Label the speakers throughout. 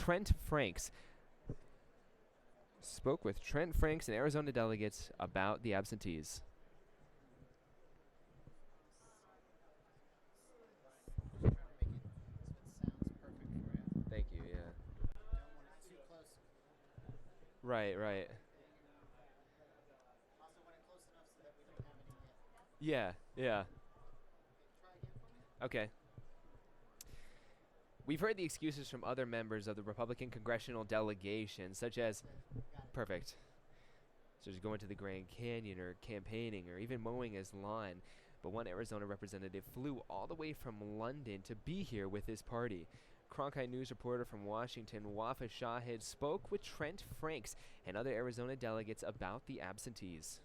Speaker 1: Trent Franks. Spoke with Trent Franks and Arizona delegates about the absentees. Thank you, yeah. Right. Yeah. Okay. We've heard the excuses from other members of the Republican congressional delegation, such as going to the Grand Canyon or campaigning or even mowing his lawn. But one Arizona representative flew all the way from London to be here with his party. Cronkite News reporter from Washington, Wafa Shahid, spoke with Trent Franks and other Arizona delegates about the absentees.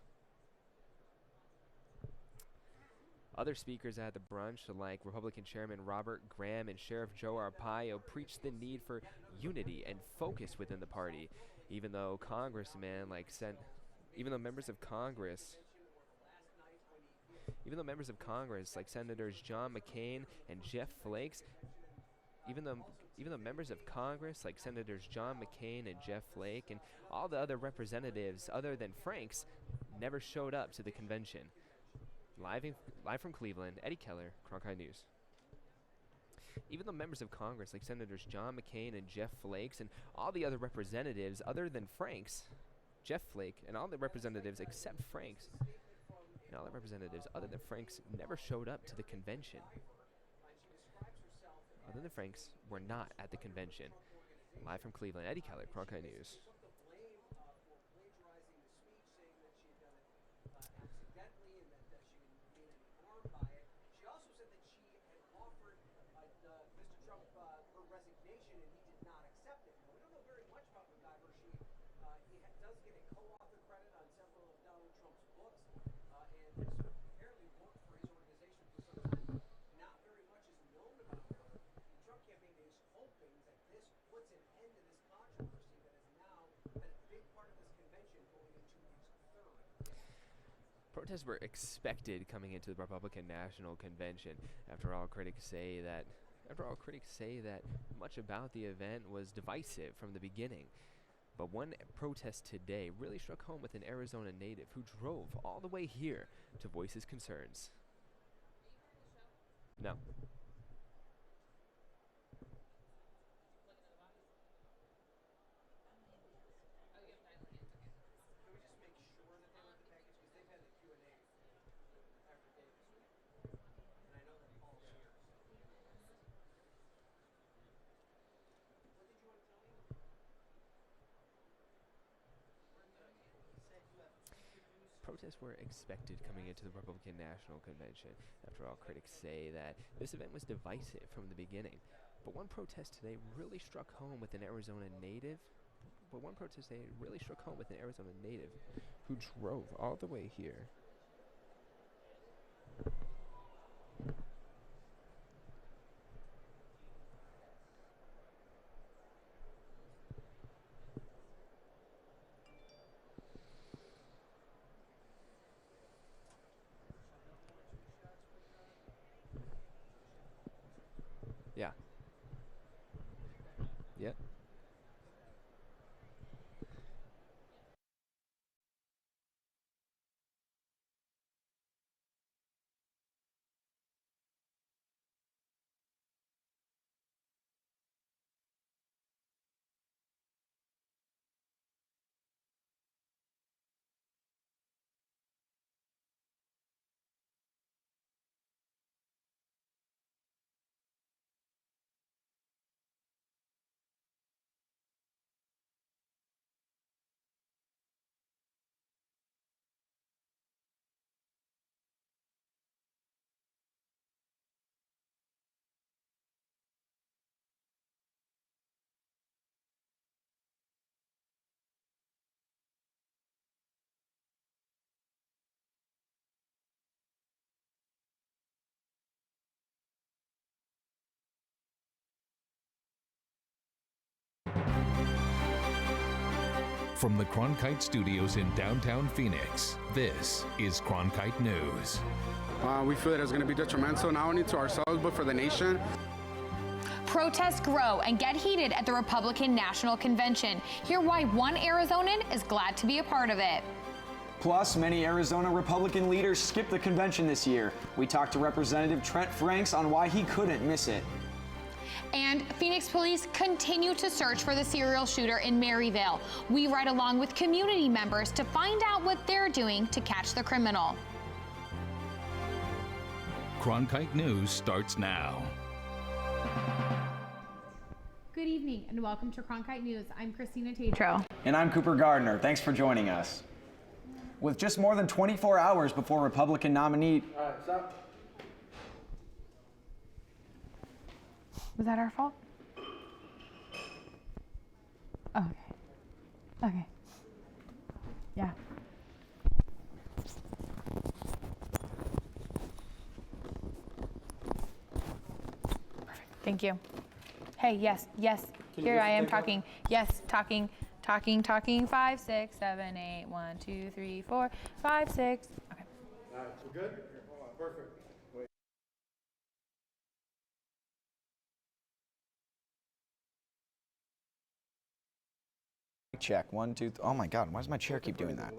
Speaker 1: Other speakers at the brunch, like Republican Chairman Robert Graham and Sheriff Joe Arpaio, preached the need for unity and focus within the party, even though members of Congress like Senators John McCain and Jeff Flake, and all the other representatives other than Franks never showed up to the convention. Live from Cleveland, Eddie Keller, Cronkite News. Even though members of Congress like Senators John McCain and Jeff Flake and all the other representatives other than Franks, Jeff Flake and all the representatives except Franks, and all the representatives other than Franks never showed up to the convention. Other than Franks were not at the convention. Live from Cleveland, Eddie Keller, Cronkite News. Protests were expected coming into the Republican National Convention. After all, critics say that much about the event was divisive from the beginning. But one protest today really struck home with an Arizona native who drove all the way here to voice his concerns. No. Protests were expected coming into the Republican National Convention. After all, critics say that this event was divisive from the beginning. But one protest today really struck home with an Arizona native. Who drove all the way here. Yeah. Yep.
Speaker 2: From the Cronkite Studios in downtown Phoenix, this is Cronkite News.
Speaker 3: We feel that it's going to be detrimental not only to ourselves but for the nation. Protests grow and get heated at the Republican National Convention. Hear why one Arizonan is glad to be a part of it.
Speaker 4: Plus, many Arizona Republican leaders skipped the convention this year. We talked to Representative Trent Franks on why he couldn't miss it.
Speaker 3: And Phoenix police continue to search for the serial shooter in Maryvale. We ride along with community members to find out what they're doing to catch the criminal.
Speaker 2: Cronkite News starts now.
Speaker 3: Good evening and welcome to Cronkite News. I'm Christina Tatro.
Speaker 4: And I'm Cooper Gardner. Thanks for joining us. With just more than 24 hours before Republican nominee...
Speaker 5: All right, stop.
Speaker 3: Was that our fault? Oh, okay. Okay. Yeah. Perfect. Thank you. Hey, yes. Here I am talking. Yes, talking. 5, 6, 7, 8, 1, 2, 3, 4, 5, 6. Okay.
Speaker 5: All right, so good? Here, hold on, perfect. Wait.
Speaker 4: Check. 1, 2, oh my God, why does my chair keep doing that?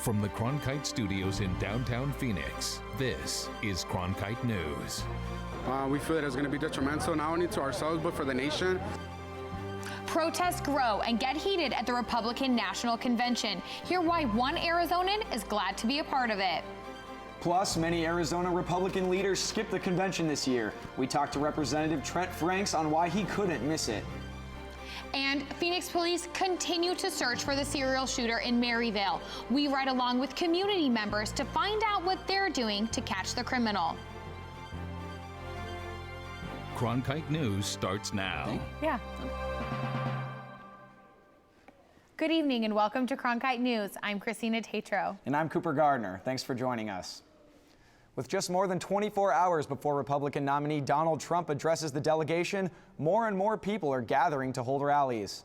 Speaker 2: From the Cronkite Studios in downtown Phoenix, this is Cronkite News.
Speaker 6: We feel that it's going to be detrimental not only to ourselves but for the nation.
Speaker 3: Protests grow and get heated at the Republican National Convention. Hear why one Arizonan is glad to be a part of it.
Speaker 4: Plus, many Arizona Republican leaders skipped the convention this year. We talked to Representative Trent Franks on why he couldn't miss it.
Speaker 3: And Phoenix police continue to search for the serial shooter in Maryvale. We ride along with community members to find out what they're doing to catch the criminal.
Speaker 2: Cronkite News starts now.
Speaker 3: Yeah. Good evening and welcome to Cronkite News. I'm Christina Tatro.
Speaker 4: And I'm Cooper Gardner. Thanks for joining us. With just more than 24 hours before Republican nominee Donald Trump addresses the delegation, more and more people are gathering to hold rallies.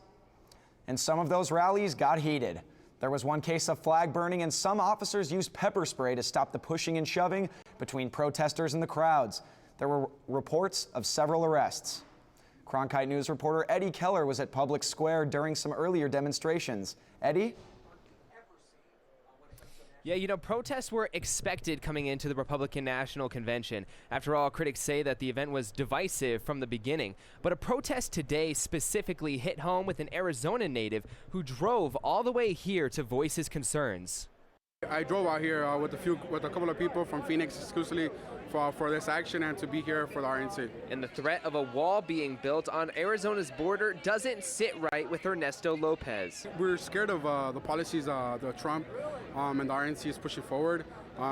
Speaker 4: And some of those rallies got heated. There was one case of flag burning, and some officers used pepper spray to stop the pushing and shoving between protesters and the crowds. There were reports of several arrests. Cronkite News reporter Eddie Keller was at Public Square during some earlier demonstrations. Eddie?
Speaker 1: Yeah, you know, protests were expected coming into the Republican National Convention. After all, critics say that the event was divisive from the beginning. But a protest today specifically hit home with an Arizona native who drove all the way here to voice his concerns.
Speaker 6: I drove out here with a couple of people from Phoenix exclusively for this action and to be here for the RNC.
Speaker 1: And the threat of a wall being built on Arizona's border doesn't sit right with Ernesto Lopez.
Speaker 6: We're scared of the policies the Trump and the RNC is pushing forward.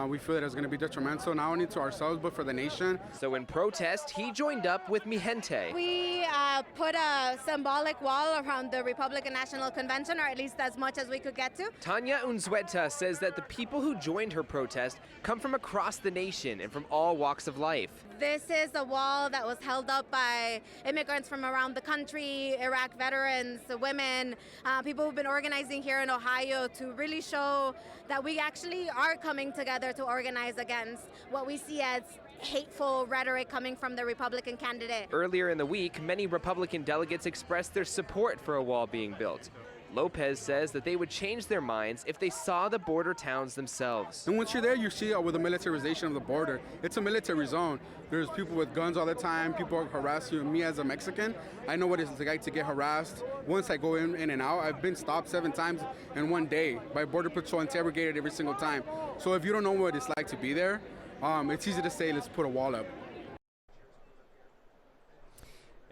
Speaker 6: We feel that it's going to be detrimental not only to ourselves but for the nation.
Speaker 1: So in protest, he joined up with Mi Gente.
Speaker 7: We put a symbolic wall around the Republican National Convention, or at least as much as we could get to.
Speaker 1: Tanya Unzueta says that the people who joined her protest come from across the nation and from all walks of life.
Speaker 7: This is a wall that was held up by immigrants from around the country, Iraq veterans, women, people who've been organizing here in Ohio to really show that we actually are coming together to organize against what we see as hateful rhetoric coming from the Republican candidate.
Speaker 1: Earlier in the week, many Republican delegates expressed their support for a wall being built. Lopez says that they would change their minds if they saw the border towns themselves.
Speaker 6: And once you're there, you see with the militarization of the border, it's a military zone. There's people with guns all the time, people harass you. Me as a Mexican, I know what it's like to get harassed. Once I go in and out, I've been stopped 7 times in one day by Border Patrol, interrogated every single time. So if you don't know what it's like to be there, it's easy to say, let's put a wall up.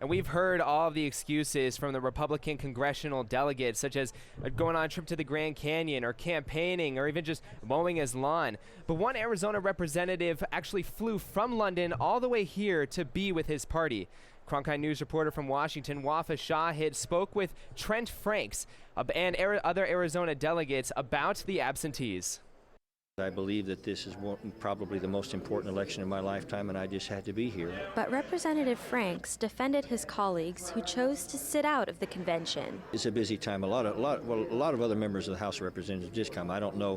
Speaker 1: And we've heard all of the excuses from the Republican congressional delegates, such as going on a trip to the Grand Canyon or campaigning or even just mowing his lawn. But one Arizona representative actually flew from London all the way here to be with his party. Cronkite News reporter from Washington, Wafa Shahid, spoke with Trent Franks and other Arizona delegates about the absentees.
Speaker 8: I believe that this is probably the most important election in my lifetime, and I just had to be here.
Speaker 9: But Representative Franks defended his colleagues who chose to sit out of the convention.
Speaker 8: It's a busy time. A lot of other members of the House of Representatives just come. I don't know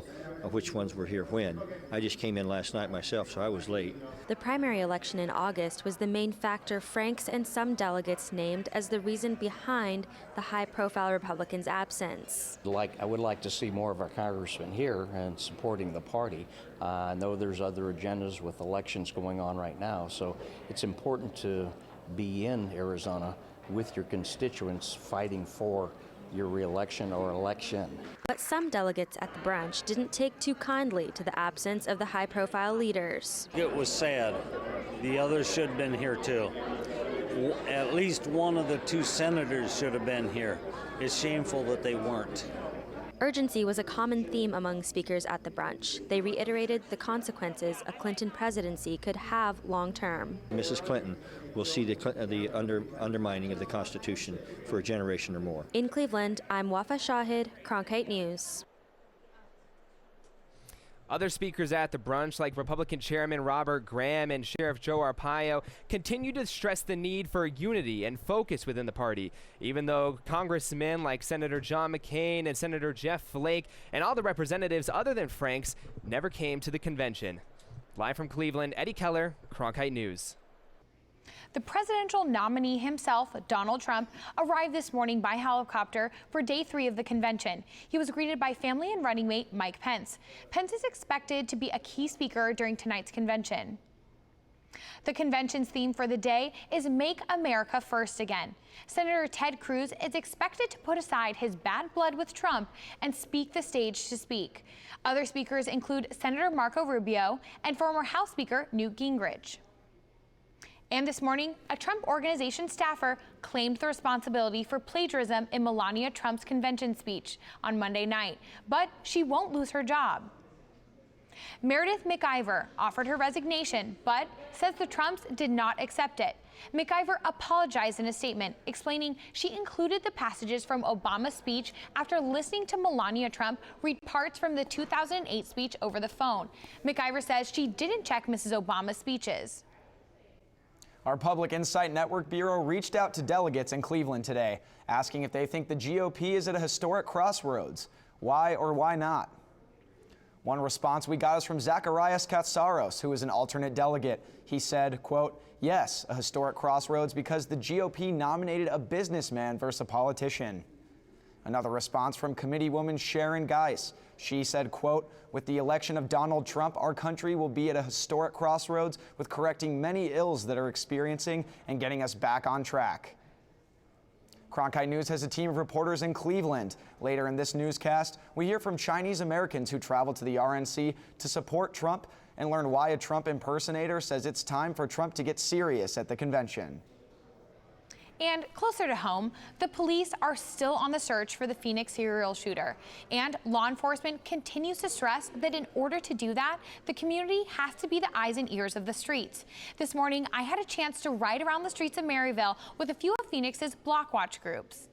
Speaker 8: which ones were here when. I just came in last night myself, so I was late.
Speaker 9: The primary election in August was the main factor Franks and some delegates named as the reason behind the high-profile Republicans' absence.
Speaker 10: I would like to see more of our congressmen here and supporting the party. I know there's other agendas with elections going on right now, so it's important to be in Arizona with your constituents fighting for your re-election or election.
Speaker 9: But some delegates at the brunch didn't take too kindly to the absence of the high-profile leaders.
Speaker 11: It was sad. The others should have been here too. At least one of the two senators should have been here. It's shameful that they weren't.
Speaker 9: Urgency was a common theme among speakers at the brunch. They reiterated the consequences a Clinton presidency could have long-term.
Speaker 8: Mrs. Clinton will see the undermining of the Constitution for a generation or more.
Speaker 9: In Cleveland, I'm Wafa Shahid, Cronkite News.
Speaker 1: Other speakers at the brunch, like Republican Chairman Robert Graham and Sheriff Joe Arpaio, continue to stress the need for unity and focus within the party, even though congressmen like Senator John McCain and Senator Jeff Flake and all the representatives other than Franks never came to the convention. Live from Cleveland, Eddie Keller, Cronkite News.
Speaker 3: The presidential nominee himself, Donald Trump, arrived this morning by helicopter for day 3 of the convention. He was greeted by family and running mate Mike Pence. Pence is expected to be a key speaker during tonight's convention. The convention's theme for the day is Make America First Again. Senator Ted Cruz is expected to put aside his bad blood with Trump and speak the stage to speak. Other speakers include Senator Marco Rubio and former House Speaker Newt Gingrich. And this morning, a Trump Organization staffer claimed the responsibility for plagiarism in Melania Trump's convention speech on Monday night, but she won't lose her job. Meredith McIver offered her resignation, but says the Trumps did not accept it. McIver apologized in a statement, explaining she included the passages from Obama's speech after listening to Melania Trump read parts from the 2008 speech over the phone. McIver says she didn't check Mrs. Obama's speeches.
Speaker 4: Our Public Insight Network Bureau reached out to delegates in Cleveland today, asking if they think the GOP is at a historic crossroads. Why or why not? One response we got is from Zacharias Katsaros, who is an alternate delegate. He said, quote, "Yes, a historic crossroads because the GOP nominated a businessman versus a politician." Another response from Committeewoman Sharon Geis. She said, quote, "With the election of Donald Trump, our country will be at a historic crossroads with correcting many ills that are experiencing and getting us back on track." Cronkite News has a team of reporters in Cleveland. Later in this newscast, we hear from Chinese Americans who traveled to the RNC to support Trump and learn why a Trump impersonator says it's time for Trump to get serious at the convention.
Speaker 3: And closer to home, the police are still on the search for the Phoenix serial shooter. And law enforcement continues to stress that in order to do that, the community has to be the eyes and ears of the streets. This morning, I had a chance to ride around the streets of Maryville with a few of Phoenix's block watch groups.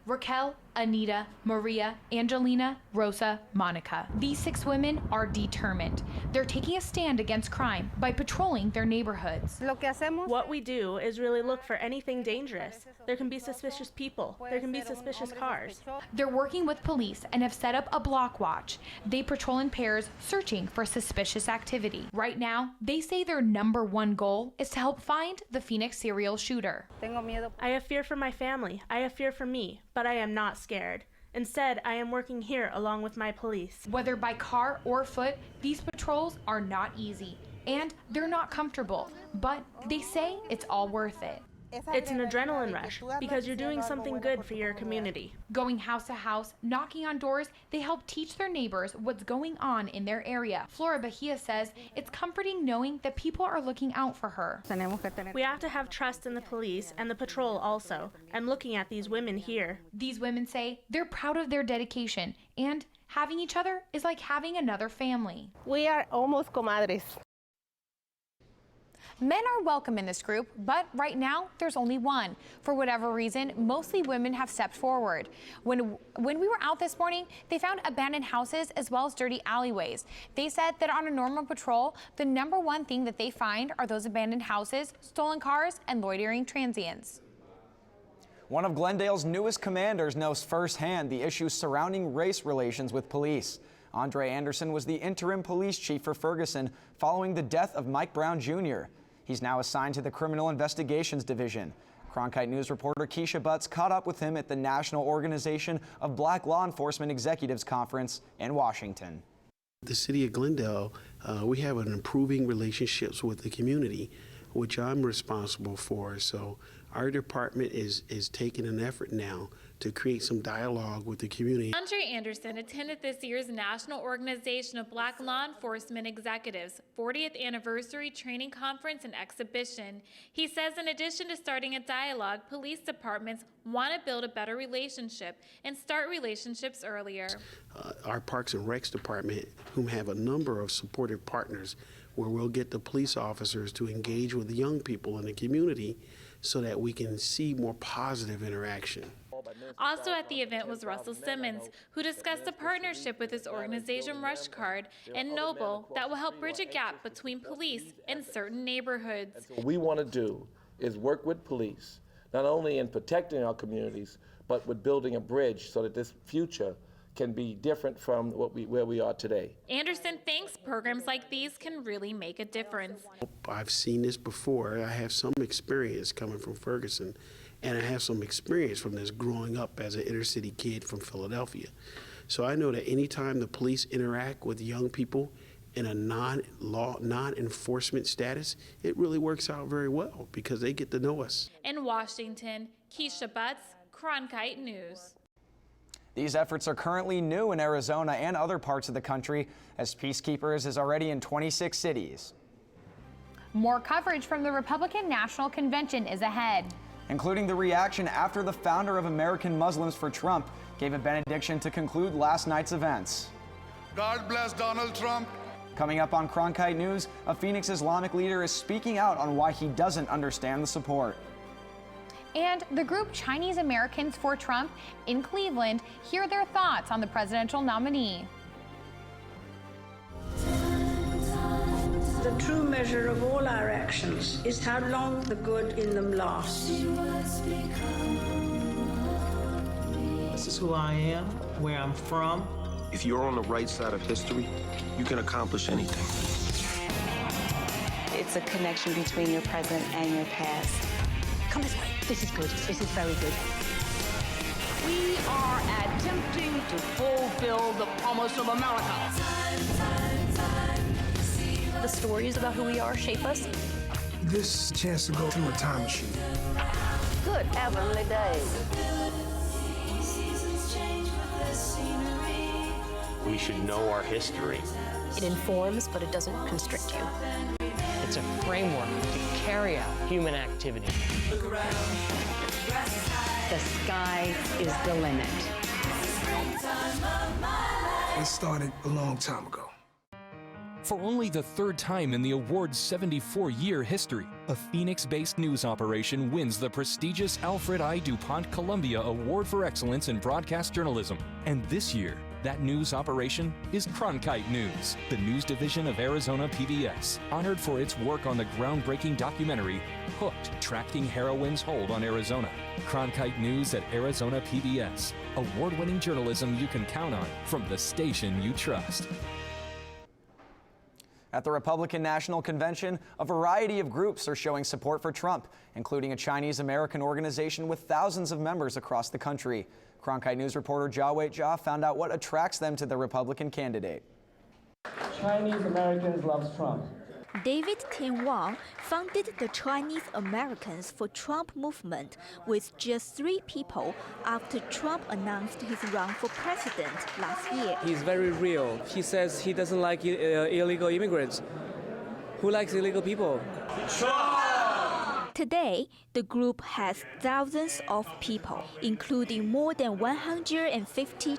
Speaker 3: Raquel, Anita, Maria, Angelina, Rosa, Monica. These 6 women are determined. They're taking a stand against crime by patrolling their neighborhoods.
Speaker 12: What we do is really look for anything dangerous. There can be suspicious people. There can be suspicious cars.
Speaker 3: They're working with police and have set up a block watch. They patrol in pairs, searching for suspicious activity. Right now, they say their #1 goal is to help find the Phoenix serial shooter.
Speaker 12: I have fear for my family. I have fear for me, but I am not scared. Instead, I am working here along with my police.
Speaker 3: Whether by car or foot, these patrols are not easy, and they're not comfortable, but they say it's all worth it.
Speaker 12: It's an adrenaline rush because you're doing something good for your community.
Speaker 3: Going house to house, knocking on doors, they help teach their neighbors what's going on in their area. Flora Bahia says it's comforting knowing that people are looking out for her.
Speaker 12: We have to have trust in the police and the patrol also. I'm looking at these women here.
Speaker 3: These women say they're proud of their dedication, and having each other is like having another family.
Speaker 13: We are almost comadres.
Speaker 3: Men are welcome in this group, but right now there's only one. For whatever reason, mostly women have stepped forward. When we were out this morning, they found abandoned houses as well as dirty alleyways. They said that on a normal patrol, the number one thing that they find are those abandoned houses, stolen cars, and loitering transients.
Speaker 4: One of Glendale's newest commanders knows firsthand the issues surrounding race relations with police. Andre Anderson was the interim police chief for Ferguson following the death of Mike Brown Jr. He's now assigned to the Criminal Investigations Division. Cronkite News reporter Keisha Butts caught up with him at the National Organization of Black Law Enforcement Executives Conference in Washington.
Speaker 13: The city of Glendale, we have an improving relationships with the community, which I'm responsible for. So our department is taking an effort now to create some dialogue with the community.
Speaker 14: Andre Anderson attended this year's National Organization of Black Law Enforcement Executives 40th Anniversary Training Conference and Exhibition. He says in addition to starting a dialogue, police departments want to build a better relationship and start relationships earlier.
Speaker 13: Our Parks and Recs department, whom have a number of supportive partners, where we'll get the police officers to engage with the young people in the community so that we can see more positive interaction.
Speaker 14: Also at the event was Russell Simmons, who discussed a partnership with his organization Rush Card and Noble that will help bridge a gap between police and certain neighborhoods.
Speaker 15: What we want to do is work with police, not only in protecting our communities, but with building a bridge so that this future can be different from where we are today.
Speaker 14: Anderson thinks programs like these can really make a difference.
Speaker 13: I've seen this before. I have some experience coming from Ferguson, and I have some experience from this growing up as an inner city kid from Philadelphia. So I know that anytime the police interact with young people in a non-enforcement status, it really works out very well because they get to know us.
Speaker 14: In Washington, Keisha Butts, Cronkite News.
Speaker 4: These efforts are currently new in Arizona and other parts of the country, as Peacekeepers is already in 26 cities.
Speaker 3: More coverage from the Republican National Convention is ahead,
Speaker 4: including the reaction after the founder of American Muslims for Trump gave a benediction to conclude last night's events.
Speaker 5: God bless Donald Trump.
Speaker 4: Coming up on Cronkite News, a Phoenix Islamic leader is speaking out on why he doesn't understand the support.
Speaker 3: And the group Chinese Americans for Trump in Cleveland hear their thoughts on the presidential nominee.
Speaker 16: The true measure of all our actions is how long the good in them lasts.
Speaker 17: This is who I am, where I'm from.
Speaker 18: If you're on the right side of history, you can accomplish anything.
Speaker 19: It's a connection between your present and your past.
Speaker 20: Come this way. This is good. This is very good.
Speaker 21: We are attempting to fulfill the promise of America.
Speaker 20: The stories about who we are shape us.
Speaker 22: This chance to go through a time machine.
Speaker 21: Good heavenly days.
Speaker 23: We should know our history.
Speaker 20: It informs, but it doesn't constrict you.
Speaker 24: It's a framework to carry out human activity.
Speaker 21: Look around.
Speaker 19: The sky is the limit.
Speaker 22: It started a long time ago.
Speaker 2: For only the third time in the award's 74-year history, a Phoenix-based news operation wins the prestigious Alfred I. DuPont Columbia Award for Excellence in Broadcast Journalism. And this year, that news operation is Cronkite News, the news division of Arizona PBS, honored for its work on the groundbreaking documentary, Hooked, Tracking Heroin's Hold on Arizona. Cronkite News at Arizona PBS, award-winning journalism you can count on from the station you trust.
Speaker 4: At the Republican National Convention, a variety of groups are showing support for Trump, including a Chinese American organization with thousands of members across the country. Cronkite News reporter Jia Wei Jia found out what attracts them to the Republican candidate.
Speaker 25: Chinese Americans love Trump.
Speaker 26: David Tim Wang founded the Chinese Americans for Trump movement with just 3 people after Trump announced his run for president last year.
Speaker 27: He's very real. He says he doesn't like illegal immigrants. Who likes illegal people?
Speaker 26: Trump! Today, the group has thousands of people, including more than 150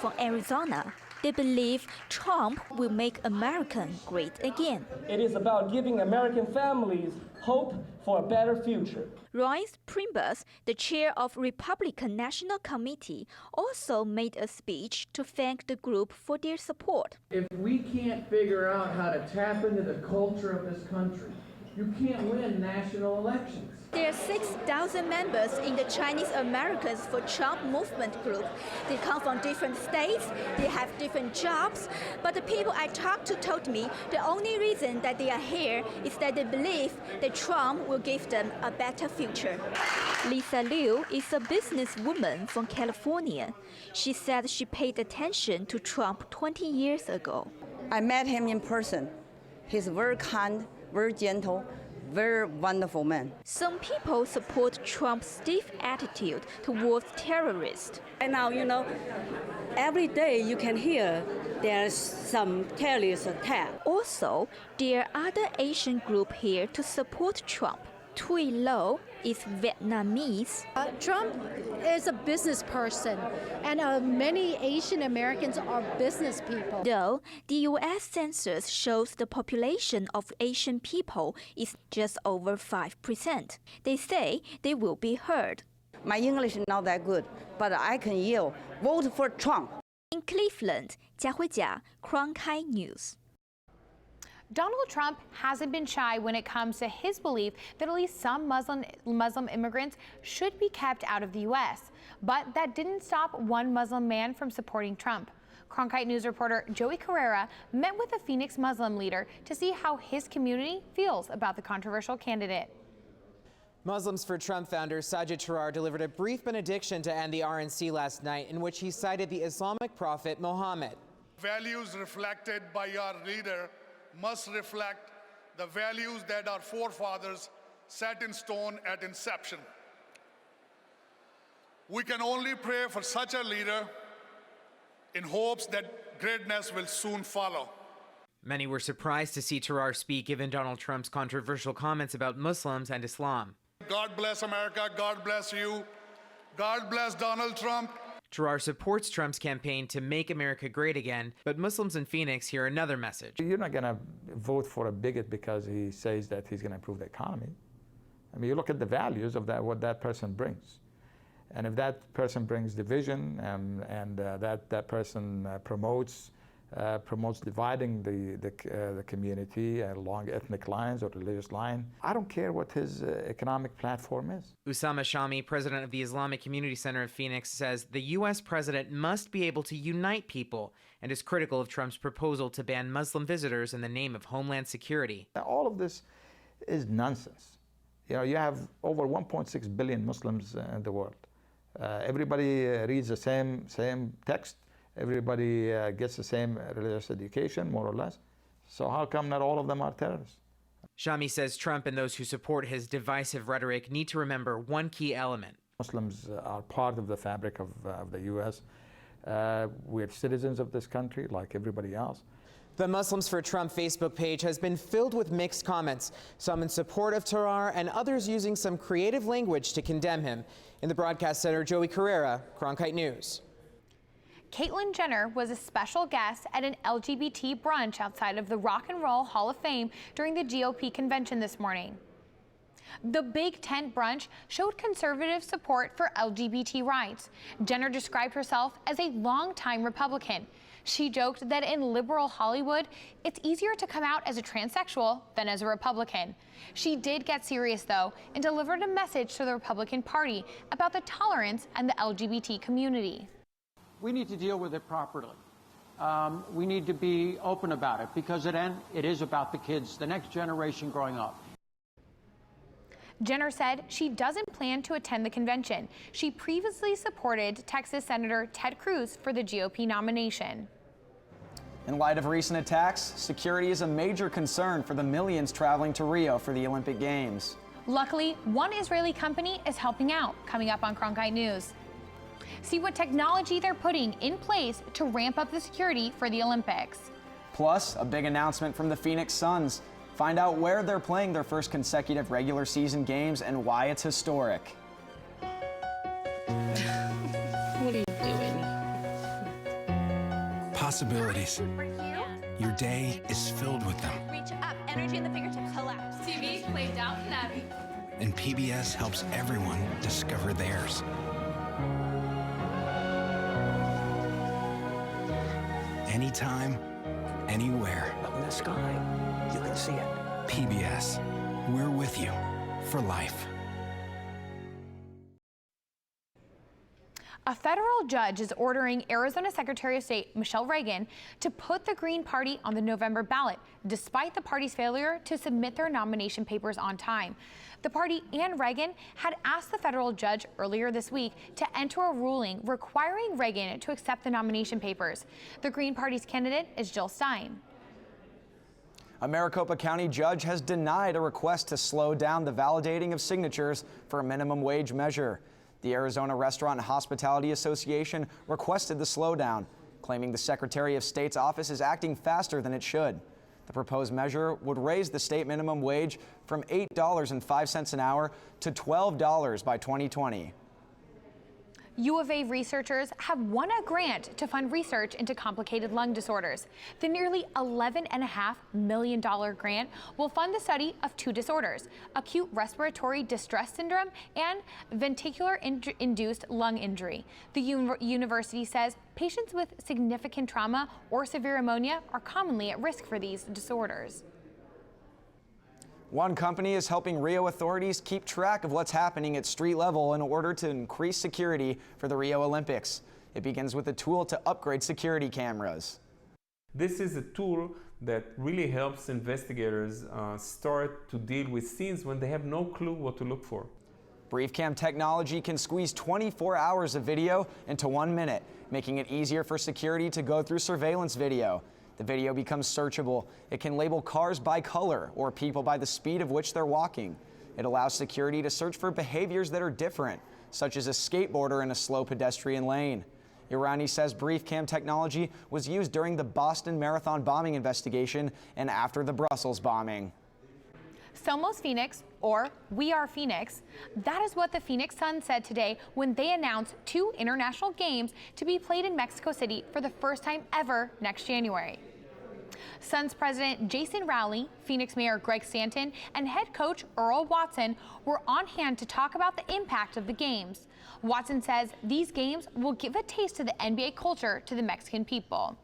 Speaker 26: from Arizona. They believe Trump will make America great again.
Speaker 25: It is about giving American families hope for a better future.
Speaker 26: Reince Priebus, the chair of Republican National Committee, also made a speech to thank the group for their support.
Speaker 1: If we can't figure out how to tap into the culture of this country, you can't win national elections.
Speaker 26: There are 6,000 members in the Chinese Americans for Trump movement group. They come from different states, they have different jobs, but the people I talked to told me the only reason that they are here is that they believe that Trump will give them a better future. Lisa Liu is a businesswoman from California. She said she paid attention to Trump 20 years ago.
Speaker 6: I met him in person. He's very kind, very gentle, very wonderful man.
Speaker 26: Some people support Trump's stiff attitude towards terrorists.
Speaker 6: And now, every day you can hear there's some terrorist attack.
Speaker 26: Also, there are other Asian groups here to support Trump. Thuy Lo is Vietnamese.
Speaker 7: Trump is a business person, and many Asian Americans are business people.
Speaker 26: Though the U.S. census shows the population of Asian people is just over 5%. They say they will be heard.
Speaker 6: My English is not that good, but I can yell, vote for Trump.
Speaker 26: In Cleveland, Jiahui Jia, Cronkite News.
Speaker 3: Donald Trump hasn't been shy when it comes to his belief that at least some Muslim immigrants should be kept out of the U.S. But that didn't stop one Muslim man from supporting Trump. Cronkite News reporter Joey Carrera met with a Phoenix Muslim leader to see how his community feels about the controversial candidate.
Speaker 8: Muslims for Trump founder Sajid Tarar delivered a brief benediction to end the RNC last night in which he cited the Islamic prophet Muhammad.
Speaker 5: Values reflected by your leader must reflect the values that our forefathers set in stone at inception. We can only pray for such a leader in hopes that greatness will soon follow.
Speaker 8: Many were surprised to see Tarar speak given Donald Trump's controversial comments about Muslims and Islam.
Speaker 5: God bless America, God bless you, God bless Donald Trump.
Speaker 8: Tarar supports Trump's campaign to make America great again, but Muslims in Phoenix hear another message.
Speaker 9: You're not going to vote for a bigot because he says that he's going to improve the economy. I mean, you look at the values of what that person brings. And if that person brings division and that person promotes dividing the community along ethnic lines or religious line, I don't care what his economic platform is.
Speaker 8: Usama Shami, president of the Islamic Community Center of Phoenix, says the U.S. president must be able to unite people and is critical of Trump's proposal to ban Muslim visitors in the name of Homeland Security.
Speaker 9: All of this is nonsense. You have over 1.6 billion Muslims in the world. Everybody reads the same text. Everybody gets the same religious education, more or less. So how come not all of them are terrorists?
Speaker 8: Shami says Trump and those who support his divisive rhetoric need to remember one key element.
Speaker 9: Muslims are part of the fabric of the U.S. We're citizens of this country like everybody else.
Speaker 8: The Muslims for Trump Facebook page has been filled with mixed comments, some in support of Tarar and others using some creative language to condemn him. In the broadcast center, Joey Carrera, Cronkite News.
Speaker 3: Caitlyn Jenner was a special guest at an LGBT brunch outside of the Rock and Roll Hall of Fame during the GOP convention this morning. The big tent brunch showed conservative support for LGBT rights. Jenner described herself as a longtime Republican. She joked that in liberal Hollywood, it's easier to come out as a transsexual than as a Republican. She did get serious, though, and delivered a message to the Republican Party about the tolerance and the LGBT community.
Speaker 10: We need to deal with it properly. We need to be open about it because it is about the kids, the next generation growing up.
Speaker 3: Jenner said she doesn't plan to attend the convention. She previously supported Texas Senator Ted Cruz for the GOP nomination.
Speaker 4: In light of recent attacks, security is a major concern for the millions traveling to Rio for the Olympic Games.
Speaker 3: Luckily, one Israeli company is helping out, coming up on Cronkite News. See what technology they're putting in place to ramp up the security for the Olympics.
Speaker 4: Plus, a big announcement from the Phoenix Suns. Find out where they're playing their first consecutive regular season games and why it's historic.
Speaker 20: What are you doing?
Speaker 11: possibilities. Your day is filled with them.
Speaker 12: Reach up, energy in the fingertips, collapse. TV, play Downton Abbey.
Speaker 11: And PBS helps everyone discover theirs. Anytime, anywhere.
Speaker 24: Up in the sky, you can see it.
Speaker 11: PBS, we're with you for life.
Speaker 3: A federal judge is ordering Arizona Secretary of State Michelle Reagan to put the Green Party on the November ballot, despite the party's failure to submit their nomination papers on time. The party and Reagan had asked the federal judge earlier this week to enter a ruling requiring Reagan to accept the nomination papers. The Green Party's candidate is Jill Stein.
Speaker 4: A Maricopa County judge has denied a request to slow down the validating of signatures for a minimum wage measure. The Arizona Restaurant and Hospitality Association requested the slowdown, claiming the Secretary of State's office is acting faster than it should. The proposed measure would raise the state minimum wage from $8.05 an hour to $12 by 2020.
Speaker 3: U of A researchers have won a grant to fund research into complicated lung disorders. The nearly $11.5 million grant will fund the study of two disorders: acute respiratory distress syndrome and ventricular-induced lung injury. The university says patients with significant trauma or severe pneumonia are commonly at risk for these disorders.
Speaker 4: One company is helping Rio authorities keep track of what's happening at street level in order to increase security for the Rio Olympics. It begins with a tool to upgrade security cameras.
Speaker 13: This is a tool that really helps investigators start to deal with scenes when they have no clue what to look for.
Speaker 4: BriefCam technology can squeeze 24 hours of video into 1 minute, making it easier for security to go through surveillance video. The video becomes searchable. It can label cars by color or people by the speed of which they're walking. It allows security to search for behaviors that are different, such as a skateboarder in a slow pedestrian lane. Irani says BriefCam technology was used during the Boston Marathon bombing investigation and after the Brussels bombing.
Speaker 3: Somos Phoenix, or We Are Phoenix, that is what the Phoenix Suns said today when they announced 2 international games to be played in Mexico City for the first time ever next January. Suns president Jason Rowley, Phoenix Mayor Greg Stanton, and head coach Earl Watson were on hand to talk about the impact of the games. Watson says these games will give a taste of the NBA culture to the Mexican people.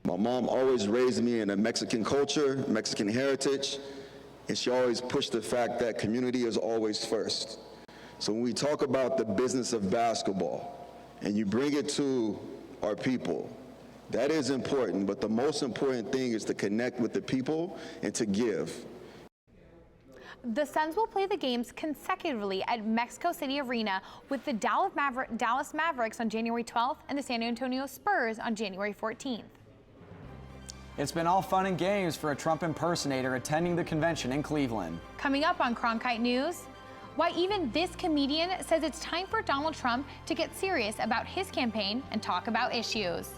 Speaker 14: My mom always raised me in a Mexican culture, Mexican heritage, and she always pushed the fact that community is always first. So when we talk about the business of basketball and you bring it to our people, that is important, but the most important thing is to connect with the people and to give.
Speaker 3: The Suns will play the games consecutively at Mexico City Arena with the Dallas Mavericks on January 12th and the San Antonio Spurs on January 14th.
Speaker 4: It's been all fun and games for a Trump impersonator attending the convention in Cleveland.
Speaker 3: Coming up on Cronkite News, why even this comedian says it's time for Donald Trump to get serious about his campaign and talk about issues.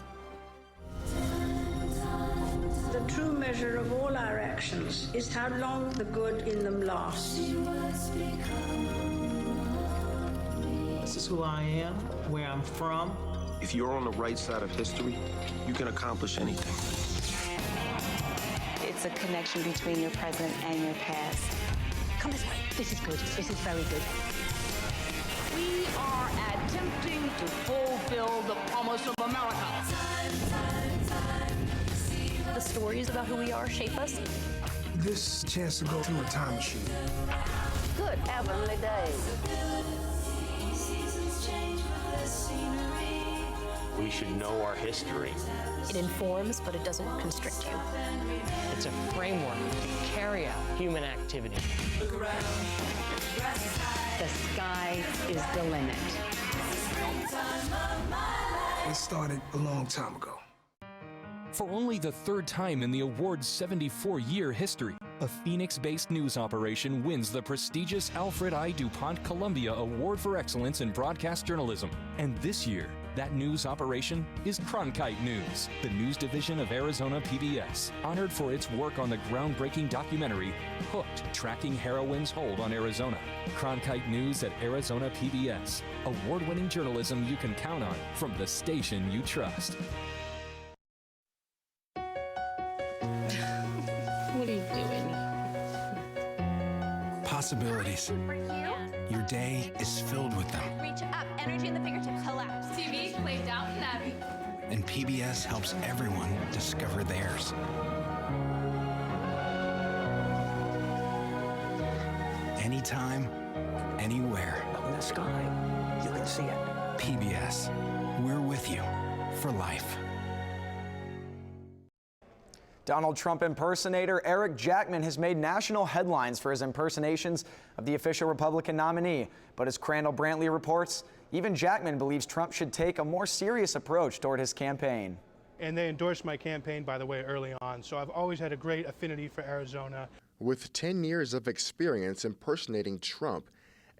Speaker 15: The true measure of all our actions is how long the good in them lasts.
Speaker 16: This is who I am, where I'm from.
Speaker 18: If you're on the right side of history, you can accomplish anything.
Speaker 19: It's a connection between your present and your past.
Speaker 20: Come this way. This is good. This is very good.
Speaker 21: We are attempting to fulfill the promise of America.
Speaker 20: The stories about who we are shape us.
Speaker 22: This chance to go through a time machine.
Speaker 21: Good heavenly days.
Speaker 23: We should know our history.
Speaker 20: It informs, but it doesn't constrict you.
Speaker 24: It's a framework to carry out human activity.
Speaker 19: The sky is the limit.
Speaker 22: It started a long time ago.
Speaker 2: For only the 3rd time in the award's 74-year history, a Phoenix-based news operation wins the prestigious Alfred I. DuPont Columbia Award for Excellence in Broadcast Journalism. And this year, that news operation is Cronkite News, the news division of Arizona PBS, honored for its work on the groundbreaking documentary, Hooked, Tracking Heroin's Hold on Arizona. Cronkite News at Arizona PBS, award-winning journalism you can count on from the station you trust.
Speaker 20: doing?
Speaker 11: Possibilities. Your day is filled with them.
Speaker 12: Reach up, energy in the fingertips, collapse. TV, play Downton Abbey.
Speaker 11: And PBS helps everyone discover theirs. Anytime, anywhere.
Speaker 24: Up in the sky, you can see it.
Speaker 11: PBS, we're with you for life.
Speaker 4: Donald Trump impersonator Eric Jackman has made national headlines for his impersonations of the official Republican nominee. But as Crandall Brantley reports, even Jackman believes Trump should take a more serious approach toward his campaign.
Speaker 1: And they endorsed my campaign, by the way, early on. So I've always had a great affinity for Arizona.
Speaker 6: With 10 years of experience impersonating Trump,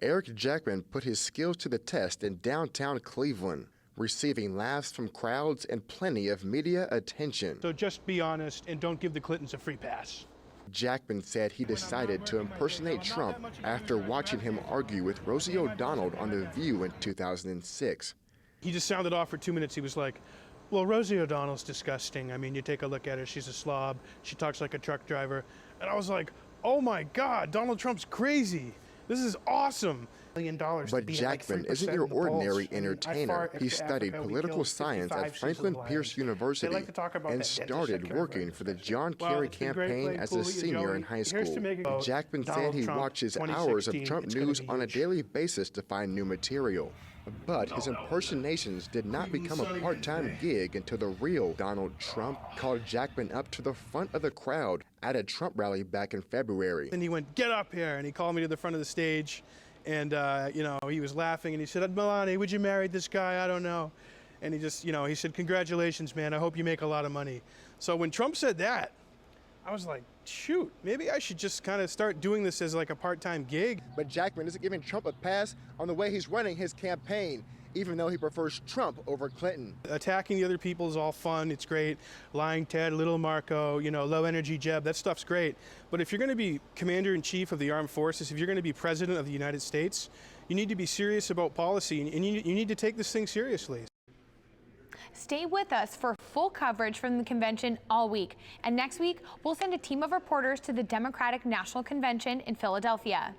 Speaker 6: Eric Jackman put his skills to the test in downtown Cleveland, receiving laughs from crowds and plenty of media attention.
Speaker 1: So just be honest and don't give the Clintons a free pass.
Speaker 6: Jackman said he decided to impersonate Trump after watching him argue with Rosie O'Donnell on The View in 2006.
Speaker 1: He just sounded off for 2 minutes. He was like, well, Rosie O'Donnell's disgusting. I mean, you take a look at her, she's a slob. She talks like a truck driver. And I was like, oh my God, Donald Trump's crazy. This is awesome. $1 billion.
Speaker 6: But Jackman isn't your ordinary entertainer. He studied political science at Franklin Pierce University and started working for the John Kerry campaign as a senior in high school. Jackman said he watches hours of Trump news on a daily basis to find new material. But his impersonations did not become a part-time gig until the real Donald Trump called Jackman up to the front of the crowd at a Trump rally back in February.
Speaker 1: And he went, get up here, and he called me to the front of the stage, and he was laughing, and he said, Melania, would you marry this guy? I don't know. And he just, he said, congratulations, man, I hope you make a lot of money. So when Trump said that, I was like, shoot, maybe I should just kind of start doing this as like a part-time gig.
Speaker 6: But Jackman isn't giving Trump a pass on the way he's running his campaign, even though he prefers Trump over Clinton.
Speaker 1: Attacking the other people is all fun, it's great. Lying Ted, Little Marco, low energy Jeb, that stuff's great. But if you're going to be commander-in-chief of the armed forces, if you're going to be president of the United States, you need to be serious about policy, and you need to take this thing seriously.
Speaker 3: Stay with us for full coverage from the convention all week. And next week, we'll send a team of reporters to the Democratic National Convention in Philadelphia.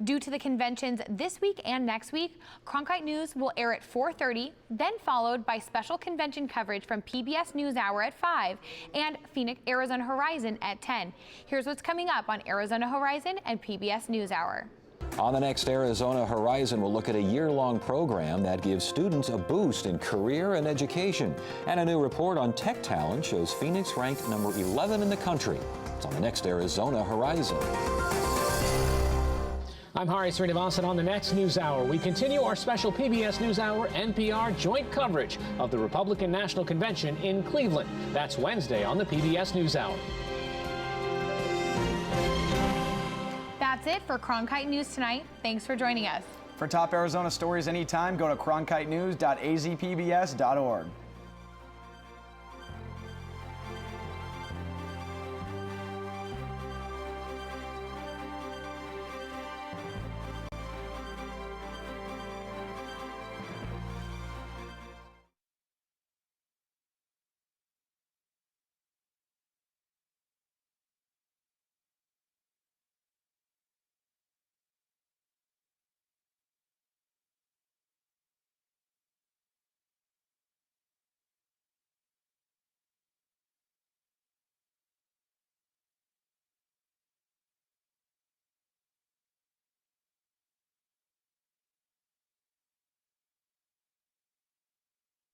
Speaker 3: Due to the conventions this week and next week, Cronkite News will air at 4:30, then followed by special convention coverage from PBS NewsHour at 5 and Phoenix Arizona Horizon at 10. Here's what's coming up on Arizona Horizon and PBS NewsHour.
Speaker 7: On the next Arizona Horizon, we'll look at a year-long program that gives students a boost in career and education. And a new report on tech talent shows Phoenix ranked number 11 in the country. It's on the next Arizona Horizon.
Speaker 17: I'm Hari Srinivasan on the next NewsHour. We continue our special PBS NewsHour NPR joint coverage of the Republican National Convention in Cleveland. That's Wednesday on the PBS NewsHour.
Speaker 3: That's it for Cronkite News tonight. Thanks for joining us.
Speaker 4: For top Arizona stories anytime, go to cronkitenews.azpbs.org.